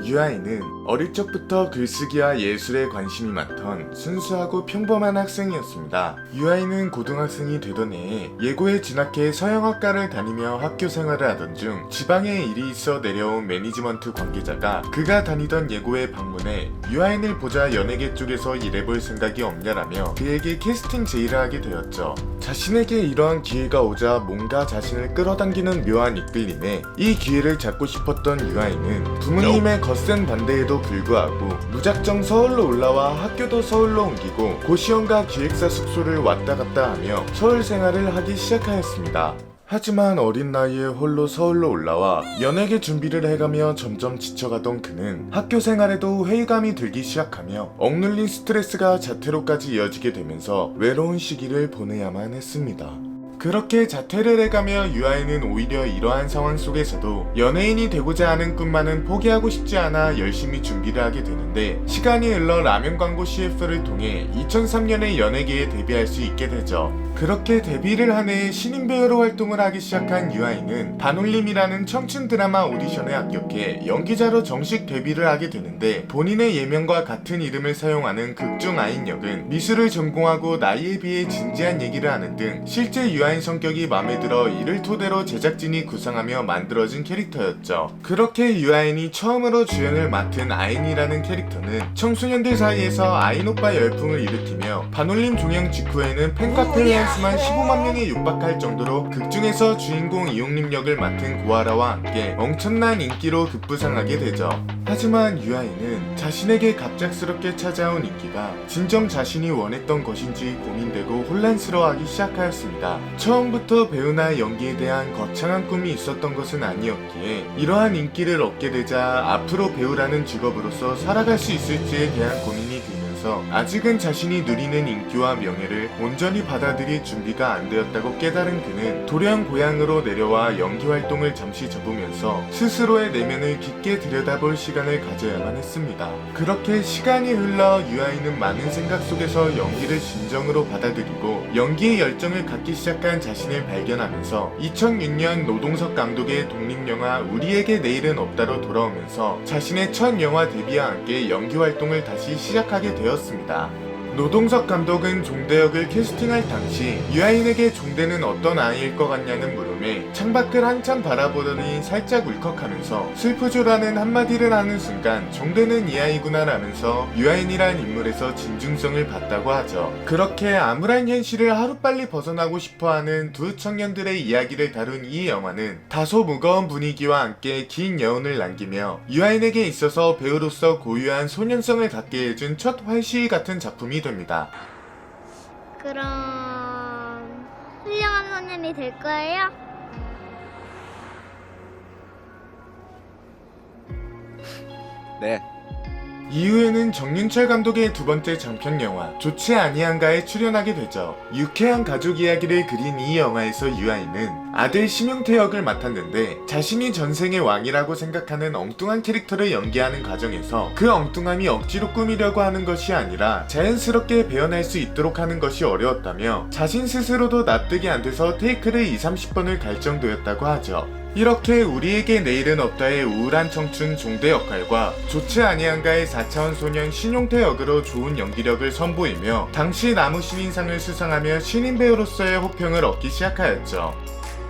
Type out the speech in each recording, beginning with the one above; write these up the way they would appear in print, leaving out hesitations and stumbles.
유아인은 어릴 적부터 글쓰기와 예술에 관심이 많던 순수하고 평범한 학생이었습니다. 유아인은 고등학생이 되던 해에 예고에 진학해 서영학과를 다니며 학교 생활을 하던 중 지방에 일이 있어 내려온 매니지먼트 관계자가 그가 다니던 예고에 방문해 유아인을 보자 연예계 쪽에서 일해볼 생각이 없냐라며 그에게 캐스팅 제의를 하게 되었죠. 자신에게 이러한 기회가 오자 뭔가 자신을 끌어당기는 묘한 이끌림에 이 기회를 잡고 싶었던 유아인은 부모님의 거센 반대에도 불구하고 무작정 서울로 올라와 학교도 서울로 옮기고 고시원과 기획사 숙소를 왔다 갔다 하며 서울 생활을 하기 시작하였습니다. 하지만 어린 나이에 홀로 서울로 올라와 연예계 준비를 해가며 점점 지쳐가던 그는 학교 생활에도 회의감이 들기 시작하며 억눌린 스트레스가 자퇴로까지 이어지게 되면서 외로운 시기를 보내야만 했습니다. 그렇게 자퇴를 해가며 유아인은 오히려 이러한 상황 속에서도 연예인이 되고자 하는 꿈만은 포기하고 싶지 않아 열심히 준비를 하게 되는데, 시간이 흘러 라면 광고 CF를 통해 2003년에 연예계에 데뷔할 수 있게 되죠. 그렇게 데뷔를 한 해에 신인 배우로 활동을 하기 시작한 유아인은 반올림이라는 청춘 드라마 오디션에 합격해 연기자로 정식 데뷔를 하게 되는데, 본인의 예명과 같은 이름을 사용하는 극중 아인 역은 미술을 전공하고 나이에 비해 진지한 얘기를 하는 등 실제 유아인 성격이 마음에 들어 이를 토대로 제작진이 구상하며 만들어진 캐릭터였죠. 그렇게 유아인이 처음으로 주연을 맡은 아인이라는 캐릭터는 청소년들 사이에서 아인 오빠 열풍을 일으키며 반올림 종영 직후에는 팬카페 회원수만 15만 명에 육박할 정도로 극중에서 주인공 이용림 역을 맡은 고아라와 함께 엄청난 인기로 급부상하게 되죠. 하지만 유아인은 자신에게 갑작스럽게 찾아온 인기가 진정 자신이 원했던 것인지 고민되고 혼란스러워하기 시작하였습니다. 처음부터 배우나 연기에 대한 거창한 꿈이 있었던 것은 아니었기에 이러한 인기를 얻게 되자 앞으로 배우라는 직업으로서 살아갈 수 있을지에 대한 고민이 들면서 아직은 자신이 누리는 인기와 명예를 온전히 받아들일 준비가 안 되었다고 깨달은 그는 돌연 고향으로 내려와 연기 활동을 잠시 접으면서 스스로의 내면을 깊게 들여다볼 시간을 가져야만 했습니다. 그렇게 시간이 흘러 유아인은 많은 생각 속에서 연기를 진정으로 받아들이고 연기의 열정을 갖기 시작한 자신을 발견하면서 2006년 노동석 감독의 독립영화 우리에게 내일은 없다로 돌아오면서 자신의 첫 영화 데뷔와 함께 연기 활동을 다시 시작하게 되었습니다. 노동석 감독은 종대 역을 캐스팅할 당시 유아인에게 종대는 어떤 아이일 것 같냐는 물음에 창밖을 한참 바라보더니 살짝 울컥하면서 슬프죠라는 한마디를 하는 순간 종대는 이 아이구나 라면서 유아인이란 인물에서 진중성을 받다고 하죠. 그렇게 암울한 현실을 하루빨리 벗어나고 싶어하는 두 청년들의 이야기를 다룬 이 영화는 다소 무거운 분위기와 함께 긴 여운을 남기며 유아인에게 있어서 배우로서 고유한 소년성을 갖게 해준 첫 활시위 같은 작품이 됩니다. 그럼 훌륭한 소년이 될 거예요? 네. 이후에는 정윤철 감독의 두 번째 장편 영화 좋지 아니한가에 출연하게 되죠. 유쾌한 가족 이야기를 그린 이 영화에서 유아인은 아들 심용태 역을 맡았는데, 자신이 전생의 왕이라고 생각하는 엉뚱한 캐릭터를 연기하는 과정에서 그 엉뚱함이 억지로 꾸미려고 하는 것이 아니라 자연스럽게 배어날 수 있도록 하는 것이 어려웠다며 자신 스스로도 납득이 안 돼서 테이크를 20-30번을 갈 정도였다고 하죠. 이렇게 우리에게 내일은 없다의 우울한 청춘 종대 역할과 좋지 아니한가의 4차원 소년 신용태 역으로 좋은 연기력을 선보이며 당시 나무신인상을 수상하며 신인 배우로서의 호평을 얻기 시작하였죠.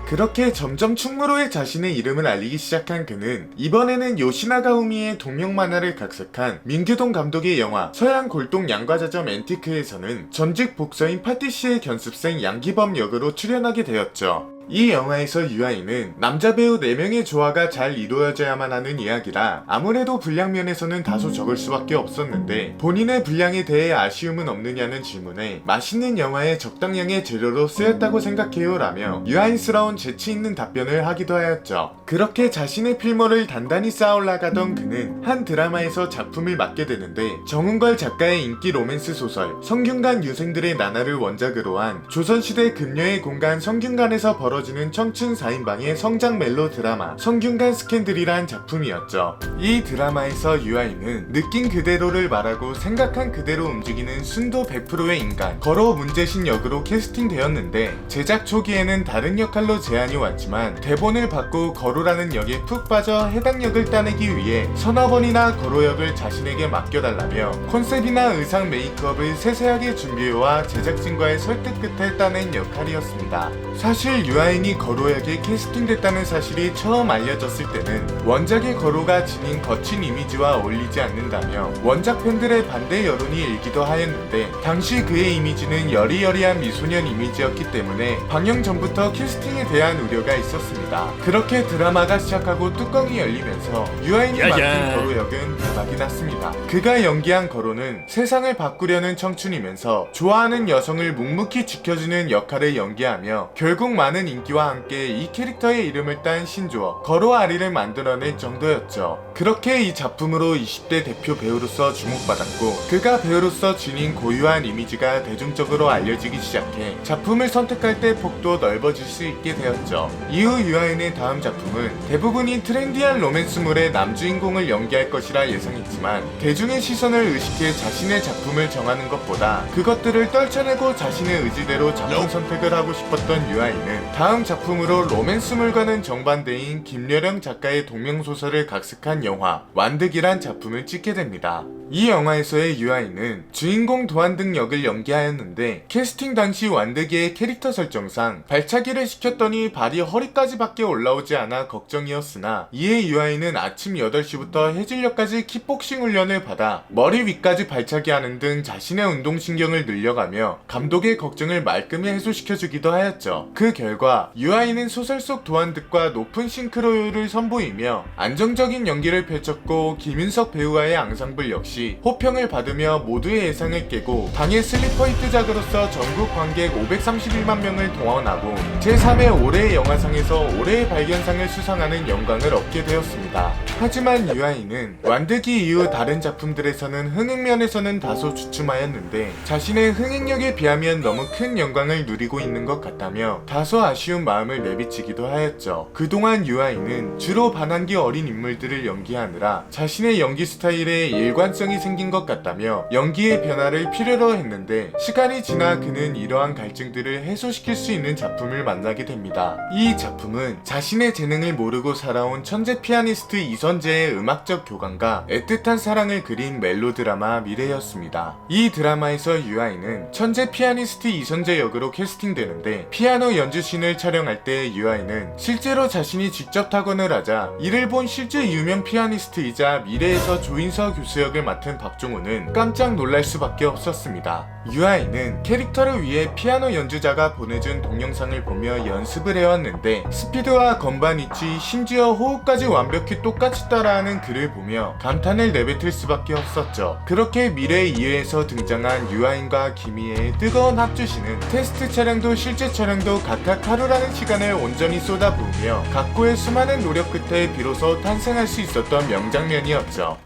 그렇게 점점 충무로의 자신의 이름을 알리기 시작한 그는 이번에는 요시나가 후미의 동명 만화를 각색한 민규동 감독의 영화 서양 골동 양과자점 앤티크에서는 전직 복서인 파티시의 견습생 양기범 역으로 출연하게 되었죠. 이 영화에서 유아인은 남자 배우 4명의 조화가 잘 이루어져야만 하는 이야기라 아무래도 분량 면에서는 다소 적을 수밖에 없었는데, 본인의 분량에 대해 아쉬움은 없느냐는 질문에 맛있는 영화에 적당량의 재료로 쓰였다고 생각해요 라며 유아인스러운 재치 있는 답변을 하기도 하였죠. 그렇게 자신의 필모를 단단히 쌓아 올라가던 그는 한 드라마에서 작품을 맡게 되는데, 정은걸 작가의 인기 로맨스 소설 성균관 유생들의 나날을 원작으로 한 조선시대 금녀의 공간 성균관에서 벌어진 벌어지는 청춘 4인방의 성장 멜로 드라마 성균관 스캔들이란 작품이었죠. 이 드라마에서 유아인은 느낀 그대로를 말하고 생각한 그대로 움직이는 순도 100%의 인간 거로 문재신 역으로 캐스팅되었는데 제작 초기에는 다른 역할로 제안이 왔지만 대본을 받고 거로라는 역에 푹 빠져 해당 역을 따내기 위해 서너 번이나 거로 역을 자신에게 맡겨달라며 컨셉이나 의상 메이크업을 세세하게 준비해와 제작진과의 설득 끝에 따낸 역할이었습니다. 사실 유아인이 거로 역에 캐스팅됐다는 사실이 처음 알려졌을 때는 원작의 거로가 지닌 거친 이미지와 어울리지 않는다며 원작 팬들의 반대 여론이 일기도 하였는데 당시 그의 이미지는 여리여리한 미소년 이미지였기 때문에 방영 전부터 캐스팅에 대한 우려가 있었습니다. 그렇게 드라마가 시작하고 뚜껑이 열리면서 유아인이 맡은 거로 역은 대박이 났습니다. 그가 연기한 거로는 세상을 바꾸려는 청춘이면서 좋아하는 여성을 묵묵히 지켜주는 역할을 연기하며 결국 많은 인기와 함께 이 캐릭터의 이름을 딴 신조어 거로 아리를 만들어낼 정도였죠. 그렇게 이 작품으로 20대 대표 배우로서 주목받았고 그가 배우로서 지닌 고유한 이미지가 대중적으로 알려지기 시작해 작품을 선택할 때 폭도 넓어질 수 있게 되었죠. 이후 유아인의 다음 작품은 대부분이 트렌디한 로맨스물의 남주인공을 연기할 것이라 예상했지만 대중의 시선을 의식해 자신의 작품을 정하는 것보다 그것들을 떨쳐내고 자신의 의지대로 작품 선택을 하고 싶었던 유아인은 다음 작품으로 로맨스물과는 정반대인 김여령 작가의 동명소설을 각색한 영화 완득이란 작품을 찍게 됩니다. 이 영화에서의 유아인은 주인공 도안등 역을 연기하였는데 캐스팅 당시 완득이의 캐릭터 설정상 발차기를 시켰더니 발이 허리까지밖에 올라오지 않아 걱정이었으나 이에 유아인은 아침 8시부터 해질녘까지 킥복싱 훈련을 받아 머리 위까지 발차기하는 등 자신의 운동신경을 늘려가며 감독의 걱정을 말끔히 해소시켜주기도 하였죠. 그 결과 유아인은 소설 속 도안득과 높은 싱크로율을 선보이며 안정적인 연기를 펼쳤고 김윤석 배우와의 앙상블 역시 호평을 받으며 모두의 예상을 깨고 당일 슬리퍼 히트작으로서 전국 관객 531만 명을 동원하고 제3회 올해의 영화상에서 올해의 발견상을 수상하는 영광을 얻게 되었습니다. 하지만 유아인은 완득이 이후 다른 작품들에서는 흥행면에서는 다소 주춤하였는데 자신의 흥행력에 비하면 너무 큰 영광을 누리고 있는 것 같다며 다소 아쉬운 마음을 내비치기도 하였죠. 그동안 유아인은 주로 반항기 어린 인물들을 연기하느라 자신의 연기 스타일에 일관성이 생긴 것 같다며 연기의 변화를 필요로 했는데 시간이 지나 그는 이러한 갈증들을 해소시킬 수 있는 작품을 만나게 됩니다. 이 작품은 자신의 재능을 모르고 살아온 천재 피아니스트 이선재의 음악적 교감과 애틋한 사랑을 그린 멜로드라마 미래였습니다. 이 드라마에서 유아인은 천재 피아니스트 이선재 역으로 캐스팅되는데 피아노 연주신을 촬영할 때 유아인은 실제로 자신이 직접 타건을 하자 이를 본 실제 유명 피아니스트이자 미래에서 조인서 교수 역을 맡은 박종훈은 깜짝 놀랄 수밖에 없었습니다. 유아인은 캐릭터를 위해 피아노 연주자가 보내준 동영상을 보며 연습을 해왔는데 스피드와 건반 위치 심지어 호흡까지 완벽히 똑같이 따라하는 그를 보며 감탄을 내뱉을 수밖에 없었죠. 그렇게 미래 2회에서 등장한 유아인과 김희애의 뜨거운 합주시는 테스트 촬영도 실제 촬영도 각각 하루라는 시간을 온전히 쏟아부으며 각고의 수많은 노력 끝에 비로소 탄생할 수 있었던 명장면이었죠.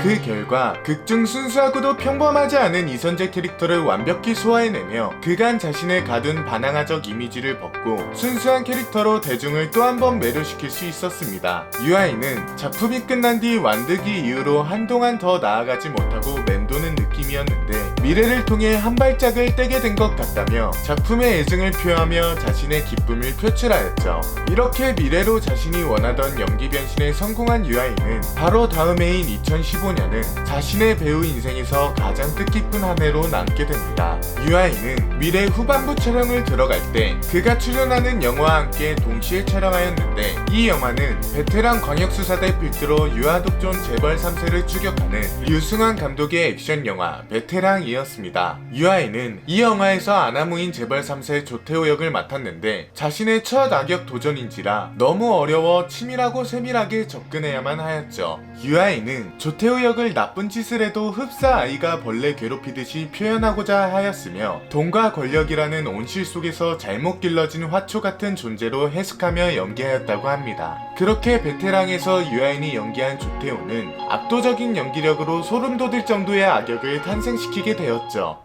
그 결과 극중 순수하고도 평범하지 않은 이선재 캐릭터를 완벽히 소화해내며 그간 자신의 가둔 반항아적 이미지를 벗고 순수한 캐릭터로 대중을 또 한 번 매료시킬 수 있었습니다. 유아인은 작품이 끝난 뒤 완득이 이후로 한동안 더 나아가지 못하고 맴도는 느낌이었는데 미래를 통해 한 발짝을 떼게 된 것 같다며 작품의 애증을 표하며 자신의 기쁨을 표출하였죠. 이렇게 미래로 자신이 원하던 연기 변신에 성공한 유아인은 바로 다음 해인 2015년은 자신의 배우 인생에서 가장 뜻깊은 한 해로 남게 됩니다. 유아인은 미래 후반부 촬영을 들어갈 때 그가 출연하는 영화와 함께 동시에 촬영하였는데 이 영화는 베테랑 광역수사대 필두로 유아독존 재벌 3세를 추격하는 류승환 감독의 액션 영화 베테랑이었습니다. 유아인은 이 영화에서 아나무인 재벌 3세 조태호 역을 맡았는데 자신의 첫 악역 도전인지라 너무 어려워 치밀하고 세밀하게 접근해야만 하였죠. 유아인은 조태호 역을 나쁜 짓을 해도 흡사 아이가 벌레 괴롭히듯이 표현하고자 하였으며 돈과 권력이라는 온실 속에서 잘못 길러진 화초 같은 존재로 해석하며 연기하였다고 합니다. 그렇게 베테랑에서 유아인이 연기한 조태호는 압도적인 연기력으로 소름 돋을 정도의 악역을 탄생시키게 되었죠.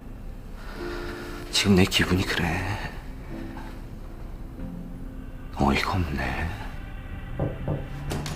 지금 내 기분이 그래. 어이가 없네.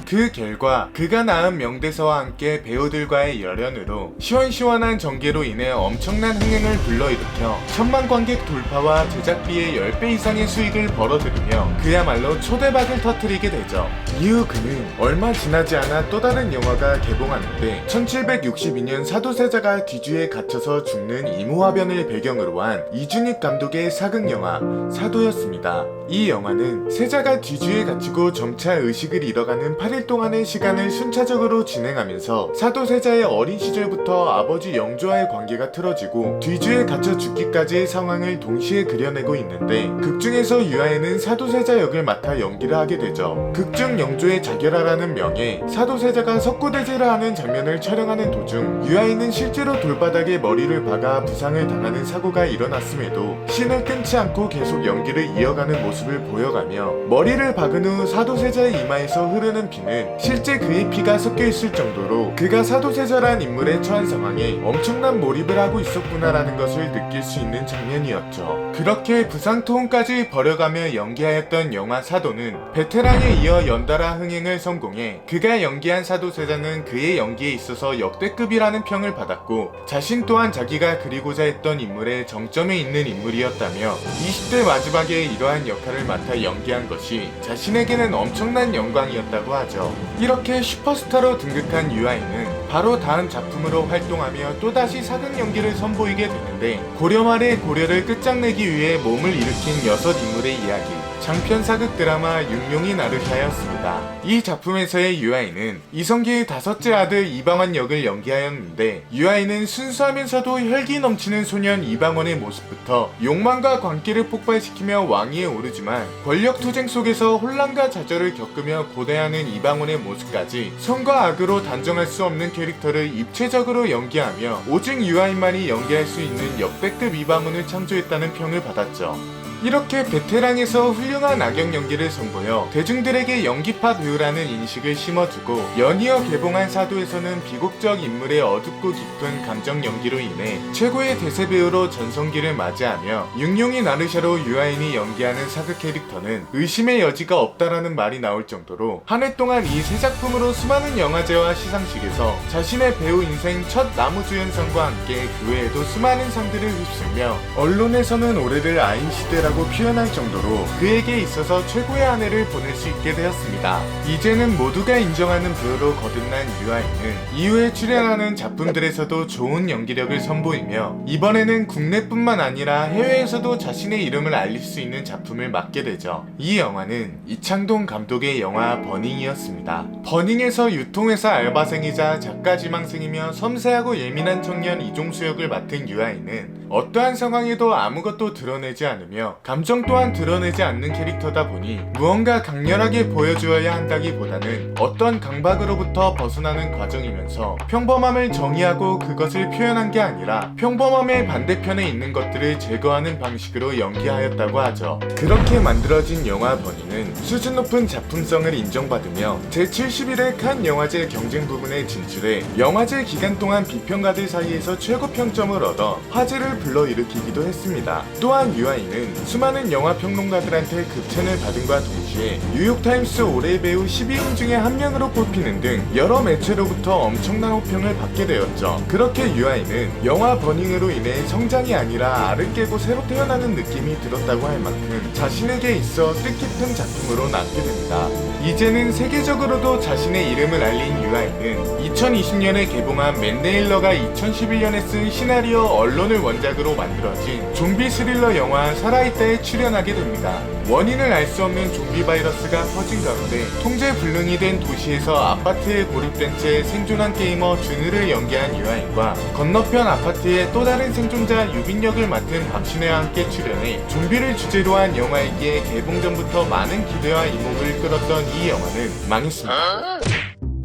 그 결과 그가 낳은 명대사와 함께 배우들과의 열연으로 시원시원한 전개로 인해 엄청난 흥행을 불러일으켜 1000만 관객 돌파와 제작비의 10배 이상의 수익을 벌어들이며 그야말로 초대박을 터뜨리게 되죠. 이후 그는 얼마 지나지 않아 또 다른 영화가 개봉하는데 1762년 사도세자가 뒤주에 갇혀서 죽는 이모화변을 배경으로 한 이준익 감독의 사극 영화 사도였습니다. 이 영화는 세자가 뒤주에 갇히고 점차 의식을 잃어가는 8일 동안의 시간을 순차적으로 진행하면서 사도세자의 어린 시절부터 아버지 영조와의 관계가 틀어지고 뒤주에 갇혀 죽기까지의 상황을 동시에 그려내고 있는데 극중에서 유아인은 사도세자 역을 맡아 연기를 하게 되죠. 극중 영조의 자결하라는 명에 사도세자가 석고대죄를 하는 장면을 촬영하는 도중 유아인은 실제로 돌바닥에 머리를 박아 부상을 당하는 사고가 일어났음에도 신을 끊지 않고 계속 연기를 이어가는 모습을 보여가며 머리를 박은 후 사도세자의 이마에서 흐르는 피는 실제 그의 피가 섞여 있을 정도로 그가 사도세자란 인물에 처한 상황에 엄청난 몰입을 하고 있었구나라는 것을 느낄 수 있는 장면이었죠. 그렇게 부상토음까지 벌여가며 연기하였던 영화 사도는 베테랑에 이어 연달아 흥행을 성공해 그가 연기한 사도세자는 그의 연기에 있어서 역대급이라는 평을 받았고 자신 또한 자기가 그리고자 했던 인물의 정점에 있는 인물이었다며 20대 마지막에 이러한 역할을 맡아 연기한 것이 자신에게는 엄청난 영광이었다고 하죠. 이렇게 슈퍼스타로 등극한 유아인은 바로 다음 작품으로 활동하며 또다시 사극 연기를 선보이게 되는데 고려 말의 고려를 끝장내기 위해 몸을 일으킨 6인물의 이야기 장편 사극 드라마 육룡이 나르샤였습니다. 이 작품에서의 유아인은 이성계의 5째 아들 이방원 역을 연기하였는데 유아인은 순수하면서도 혈기 넘치는 소년 이방원의 모습부터 욕망과 광기를 폭발시키며 왕위에 오르지만 권력투쟁 속에서 혼란과 좌절을 겪으며 고대하는 이방원의 모습까지 선과 악으로 단정할 수 없는 캐릭터를 입체적으로 연기하며 오직 유아인만이 연기할 수 있는 역대급 이방원을 창조했다는 평을 받았죠. 이렇게 베테랑에서 훌륭한 악역 연기를 선보여 대중들에게 연기파 배우라는 인식을 심어주고 연이어 개봉한 사도에서는 비극적 인물의 어둡고 깊은 감정 연기로 인해 최고의 대세 배우로 전성기를 맞이하며 육룡이 나르샤로 유아인이 연기하는 사극 캐릭터는 의심의 여지가 없다라는 말이 나올 정도로 한 해 동안 이 세 작품으로 수많은 영화제와 시상식에서 자신의 배우 인생 첫 나무주연상과 함께 그 외에도 수많은 상들을 휩쓸며 언론에서는 올해를 아인시대라고 표현할 정도로 그에게 있어서 최고의 한 해를 보낼 수 있게 되었습니다. 이제는 모두가 인정하는 배우로 거듭난 유아인은 이후에 출연하는 작품들에서도 좋은 연기력을 선보이며 이번에는 국내뿐만 아니라 해외에서도 자신의 이름을 알릴 수 있는 작품을 맡게 되죠. 이 영화는 이창동 감독의 영화 버닝이었습니다. 버닝에서 유통회사 알바생이자 작가 지망생이며 섬세하고 예민한 청년 이종수 역을 맡은 유아인은 어떠한 상황에도 아무것도 드러내지 않으며 감정 또한 드러내지 않는 캐릭터다 보니 무언가 강렬하게 보여주어야 한다기보다는 어떤 강박으로부터 벗어나는 과정이면서 평범함을 정의하고 그것을 표현한 게 아니라 평범함의 반대편에 있는 것들을 제거하는 방식으로 연기하였다고 하죠. 그렇게 만들어진 영화 버닝은 수준 높은 작품성을 인정받으며 제71회 칸 영화제 경쟁 부분에 진출해 영화제 기간 동안 비평가들 사이에서 최고 평점을 얻어 화제를 불러일으키기도 했습니다. 또한 유아인은 수많은 영화 평론가들한테 극찬을 받은과 동시에 뉴욕타임스 올해의 배우 12인 중에 한 명으로 뽑히는 등 여러 매체로부터 엄청난 호평을 받게 되었죠. 그렇게 유아인은 영화 버닝으로 인해 성장이 아니라 알을 깨고 새로 태어나는 느낌이 들었다고 할 만큼 자신에게 있어 뜻깊은 작품으로 남게 됩니다. 이제는 세계적으로도 자신의 이름을 알린 유아인은 2020년에 개봉한 맨 네일러가 2011년에 쓴 시나리오 언론을 원작으로 만들어진 좀비 스릴러 영화 살아있다에 출연하게 됩니다. 원인을 알 수 없는 좀비 바이러스가 퍼진 가운데 통제불능이 된 도시에서 아파트에 고립된 채 생존한 게이머 준우를 연기한 유아인과 건너편 아파트의 또 다른 생존자 유빈 역을 맡은 박신혜와 함께 출연해 좀비를 주제로 한 영화이기에 개봉 전부터 많은 기대와 이목을 끌었던 이 영화는 망했습니다.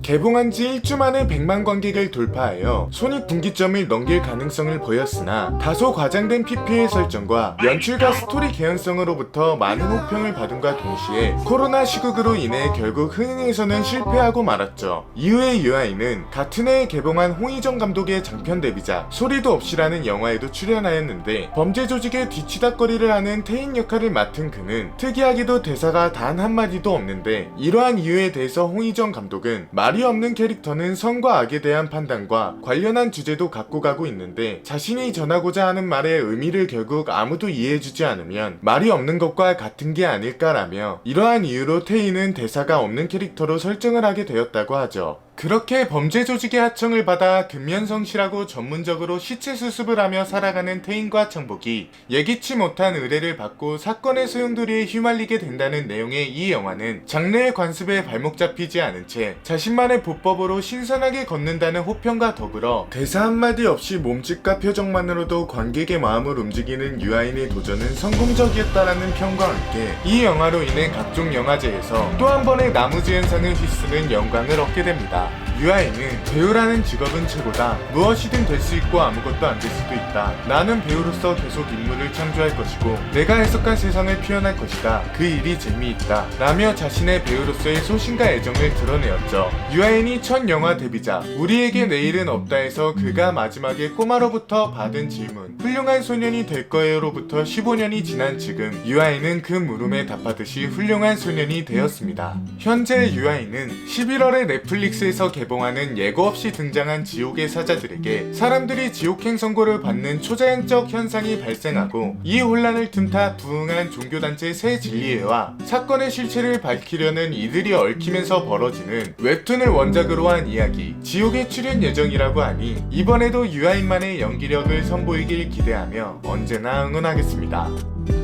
개봉한 지 1주 만에 100만 관객을 돌파하여 손익분기점을 넘길 가능성을 보였으나 다소 과장된 PPL 설정과 연출과 스토리 개연성으로부터 많은 호평을 받음과 동시에 코로나 시국으로 인해 결국 흥행에서는 실패하고 말았죠. 이후에 유아인은 같은 해에 개봉한 홍희정 감독의 장편 데뷔작 소리도 없이라는 영화에도 출연하였는데 범죄 조직의 뒤치다꺼리를 하는 태인 역할을 맡은 그는 특이하게도 대사가 단 한마디도 없는데 이러한 이유에 대해서 홍희정 감독은 말이 없는 캐릭터는 선과 악에 대한 판단과 관련한 주제도 갖고 가고 있는데 자신이 전하고자 하는 말의 의미를 결국 아무도 이해해주지 않으면 말이 없는 것과 같은 게 아닐까라며 이러한 이유로 태희는 대사가 없는 캐릭터로 설정을 하게 되었다고 하죠. 그렇게 범죄 조직의 하청을 받아 근면성실하고 전문적으로 시체 수습을 하며 살아가는 태인과 청복이 예기치 못한 의뢰를 받고 사건의 소용돌이에 휘말리게 된다는 내용의 이 영화는 장르의 관습에 발목 잡히지 않은 채 자신만의 보법으로 신선하게 걷는다는 호평과 더불어 대사 한마디 없이 몸짓과 표정만으로도 관객의 마음을 움직이는 유아인의 도전은 성공적이었다라는 평과 함께 이 영화로 인해 각종 영화제에서 또 한 번의 나무주연상을 휩쓰는 영광을 얻게 됩니다. 유아인은 배우라는 직업은 최고다. 무엇이든 될 수 있고 아무것도 안 될 수도 있다. 나는 배우로서 계속 인물을 창조할 것이고 내가 해석한 세상을 표현할 것이다. 그 일이 재미있다. 라며 자신의 배우로서의 소신과 애정을 드러내었죠. 유아인이 첫 영화 데뷔작 우리에게 내일은 없다에서 그가 마지막에 꼬마로부터 받은 질문 훌륭한 소년이 될 거예요로부터 15년이 지난 지금 유아인은 그 물음에 답하듯이 훌륭한 소년이 되었습니다. 현재 유아인은 11월에 넷플릭스에서 개봉하는 예고 없이 등장한 지옥의 사자들에게 사람들이 지옥행 선고를 받는 초자연적 현상이 발생하고 이 혼란을 틈타 부흥한 종교단체 새 진리회와 사건의 실체를 밝히려는 이들이 얽히면서 벌어지는 웹툰을 원작으로 한 이야기 지옥에 출연 예정이라고 하니 이번에도 유아인만의 연기력을 선보이길 기대하며 언제나 응원하겠습니다.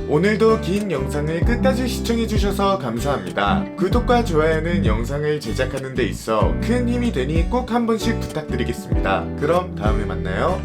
오늘도 긴 영상을 끝까지 시청해주셔서 감사합니다. 구독과 좋아요는 영상을 제작하는 데 있어 큰 힘이 되니 꼭 한 번씩 부탁드리겠습니다. 그럼 다음에 만나요.